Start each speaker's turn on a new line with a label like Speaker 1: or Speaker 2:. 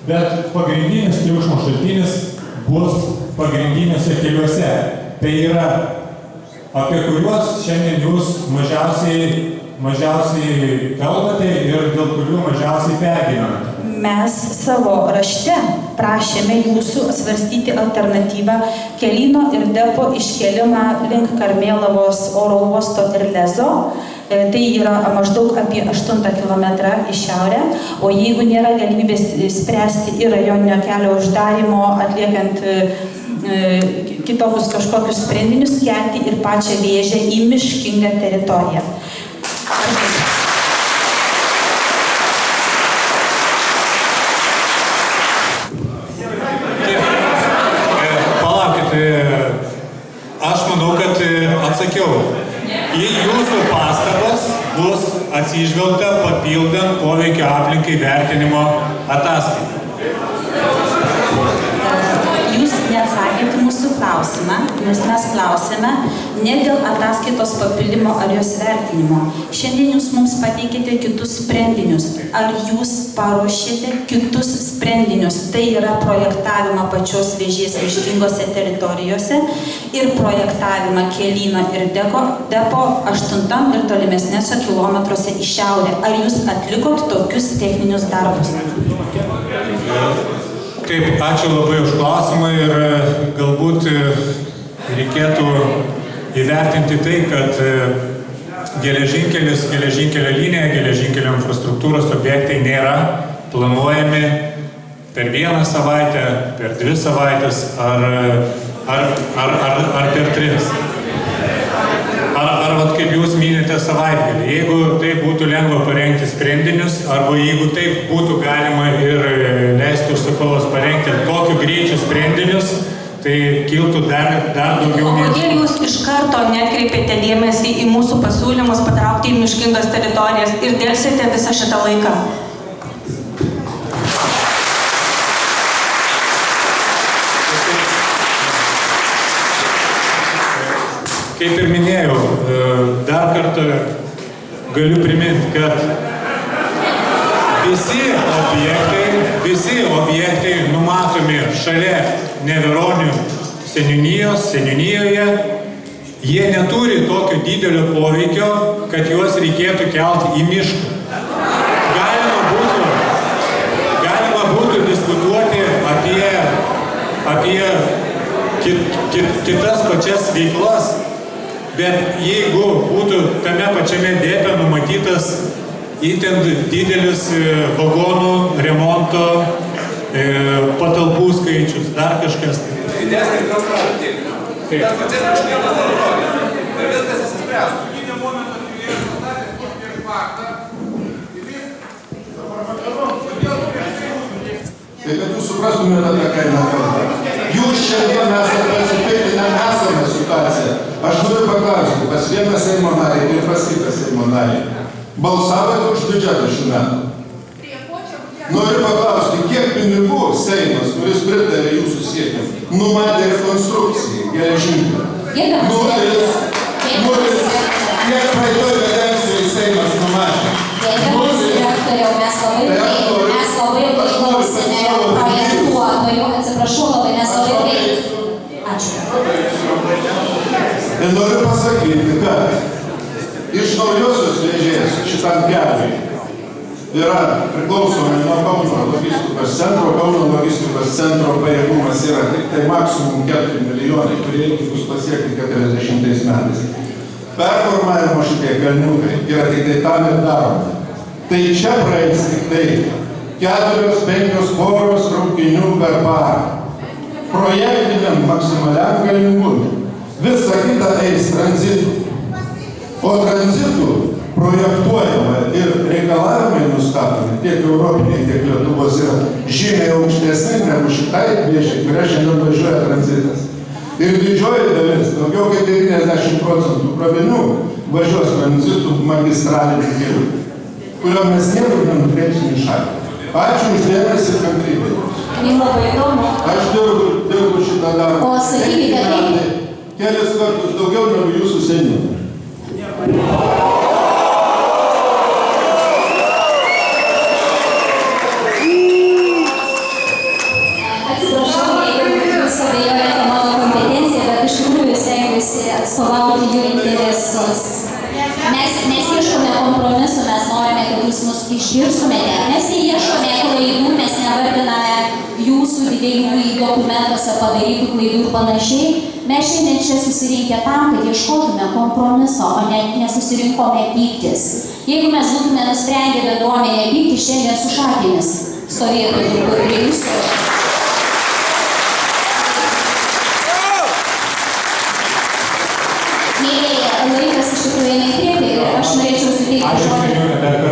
Speaker 1: bet pagrindinis triukšmo šaltinis bus pagrindiniuose keliuose. Tai yra, apie kuriuos šiandien jūs mažiausiai kalbate ir dėl kurių mažiausiai pergyvenate.
Speaker 2: Mes savo rašte prašėme jūsų svarstyti alternatyvą Kelyno ir depo iškėlimą link Karmėlavos oro uosto ir Lezo. Tai yra maždaug apie 8 km į šiaurę, o jeigu nėra galimybės spręsti ir rajoninio kelio uždarymo, atliekant kitokius kažkokius sprendinius, kelti ir pačią Vėžę į miškingą teritoriją.
Speaker 1: Palaukit, aš manau, kad atsakiau. Į jūsų pastabas bus atsižvelgta papildant poveikio aplinkai vertinimo ataskaitą.
Speaker 2: Jūs neatsakėte mūsų klausimą, nes mes klausėme ne dėl ataskaitos papildymo ar jos vertinimo. Šiandien jūs mums pateikėte kitus sprendinius. Ar jūs paruošėte kitus sprendinius? Tai yra projektavimą pačios Vėžės miškingose teritorijose ir projektavimą Kelyno ir depo 8 ir tolimesnėse kilometruose į šiaurę. Ar jūs atlikot tokius techninius darbus?
Speaker 1: Taip, ačiū labai už klausimą ir galbūt reikėtų įvertinti tai, kad geležinkelio linija, geležinkelio infrastruktūros objektai nėra planuojami per 1 savaitę, per 2 savaitės ar per 3. Ar vat, kaip jūs minite savaitgalį, jeigu tai būtų lengva parengti sprendinius, arba jeigu taip būtų galima ir leisti užsakovas parengti tokiu greičiu sprendinius, tai kiltų dar daugiau.
Speaker 3: O kodėl jūs iš karto netkreipėte dėmesį į mūsų pasiūlymus patraukti į miškingas teritorijas ir dėlsite visą šitą laiką?
Speaker 1: Kaip ir minėjau, dar kartą galiu priminti, kad visi objektai numatomi šalia Neveronių seniūnijoje, jie neturi tokio didelio poveikio, kad juos reikėtų kelti į mišką. Galima būtų diskutuoti apie kitas pačias veiklas, bet jeigu būtų tame pačiame depe numatytas itin didelis vagonų remonto patalpų skaičius, dar kažkas.
Speaker 4: Didesnis transportas. Tas pačias miškingas teritorijas. Ir viskas įsispręs.
Speaker 5: Tai kad jūs suprastumėte tą kainą kalbą. Jūs šiandien esate pasipiktinę esamą situaciją. Aš noriu paklausti, pas vieną Seimo narį ir pas kitą Seimo narį. Balsavote už biudžetą šių metų? Noriu paklausti, kiek pinigų Seimas, kuris pritarė jūsų siekiam, numatė rekonstrukcijai geležinkelio? Nulis, kiek praeitoj kadencijoj Seimas numatė? Ir noriu pasakyti, kad iš naujosios Vėžės šitam keliui yra priklausomai nuo Kauno logistikos centro. Kauno logistikos centro pajėgumas yra tik tai maksimum 4 milijonai, kurie bus pasiekti 40 metais. Performavimo šitie kalniukai yra tik tai tam ir daroma. Tai čia praeis tik tai 4-5 poros traukinių per parą. Projektiniam maksimaliam galingumui. Visa kita eis tranzitu. O tranzitų projektuojama ir reikalavimai nustatomi tiek europiniai, tiek Lietuvos yra žymiai aukštesni negu šitai Vėžei, kuria šiandien važiuoja tranzitas. Ir didžioji dalis, daugiau kaip 90% krovinių važiuos tranzitų magistraliniu keliu, kurio mes niekur nenukreipsim į šalį. Ačiū už dėmesį ir kantrybę. Aš dirbu šitą darbą.
Speaker 3: O sakykite,
Speaker 5: Kelis kartus daugiau negu jūsų seniūnai.
Speaker 6: išgirstumėte. Mes neieškome klaidų, mes nevardiname jūsų didelių į dokumentuose padarytų klaidų ir panašiai. Mes šiandien čia susirinkę tam, kad ieškotume kompromiso, o nesusirinkome pyktis. Jeigu mes būtume nusprendę bendruomenę pykti, šiandien su šakėmis stovėtų turbūt prie jūsų. Mėlyje, laikas iš tikrųjų eina į priekį ir aš norėčiau suteikti žodį.